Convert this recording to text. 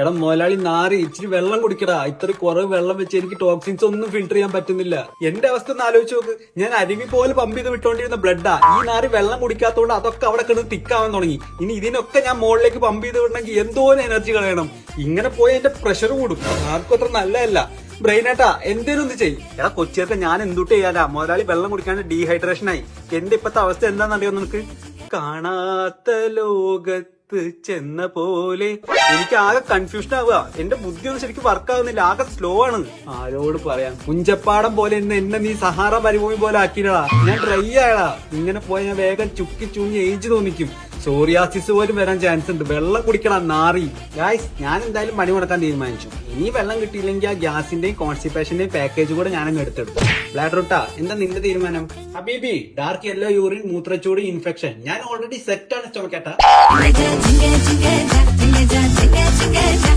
എടാ മുതലാളി നാറി ഇച്ചിരി വെള്ളം കുടിക്കടാ. ഇത്ര കുറവ് വെള്ളം വെച്ച് എനിക്ക് ടോക്സിൻസ് ഒന്നും ഫിൽട്ടർ ചെയ്യാൻ പറ്റുന്നില്ല. എന്റെ അവസ്ഥ ഒന്ന് ആലോചിച്ച് നോക്ക്. ഞാൻ അരുവി പോലെ പമ്പ് ചെയ്ത് വിട്ടോണ്ടിരുന്ന ബ്ലഡാ. ഈ നാറി വെള്ളം കുടിക്കാത്തതുകൊണ്ട് അതൊക്കെ അവിടെ കിടന്ന് തിക്കാവാൻ തുടങ്ങി. ഇനി ഇതിനൊക്കെ ഞാൻ മുകളിലേക്ക് പമ്പ് ചെയ്ത് വിടണമെങ്കിൽ എന്തോരം എനർജി കളയണം. ഇങ്ങനെ പോയി എന്റെ പ്രഷർ കൂടും. ആർക്കും അത്ര നല്ലതല്ല. ബ്രെയിനേട്ടാ എന്തേലും ഒന്ന് ചെയ്യും. എടാ കൊച്ചിയൊക്കെ ഞാൻ എന്തുട്ട് ചെയ്യാനാ? മുതലാളി വെള്ളം കുടിക്കാണ്ട് ഡീഹൈഡ്രേഷൻ ആയി. എന്റെ ഇപ്പത്തെ അവസ്ഥ എന്താണെന്നറിയോ നിനക്ക്? കാണാത്ത ലോകത്ത് ചെന്ന പോലെ. എനിക്ക് ആകെ കൺഫ്യൂഷൻ ആവുക. എന്റെ ബുദ്ധി ഒന്നും ശരിക്കും വർക്ക് ആവുന്നില്ല. ആകെ സ്ലോ ആണ്. ആരോട് പറയാം? കുഞ്ചപ്പാടം പോലെ എന്നെ നീ സഹാറ മരുഭൂമി പോലെ ആക്കിയിടാ. ഞാൻ ഡ്രൈ ആയടാ. ഇങ്ങനെ പോയാൽ ഞാൻ വേഗം ചുക്കി ചൂഞ്ഞ് ഏജ് തോന്നിക്കും. സോറിയാസിസ് പോലും വരാൻ ചാൻസ് ഉണ്ട്. വെള്ളം കുടിക്കണം നാറി. ഗായ്സ് ഞാൻ എന്തായാലും പണി മുടക്കാൻ തീരുമാനിച്ചു. ഇനി വെള്ളം കിട്ടിയില്ലെങ്കിൽ ആ ഗ്യാസിന്റെയും കോൺസ്റ്റിപ്പേഷന്റെയും പാക്കേജ് കൂടെ ഞാനങ്ങ് എടുത്തെടുത്തു. ബ്ലാഡ്റൂട്ടാ എന്താ നിന്റെ തീരുമാനം? ഹബീബി ഡാർക്ക് യെല്ലോ യൂറിൻ, മൂത്രച്ചൂട്, ഇൻഫെക്ഷൻ. ഞാൻ ഓൾറെഡി സെറ്റ് ആണ് സ്റ്റോമക്കേട്ടാ.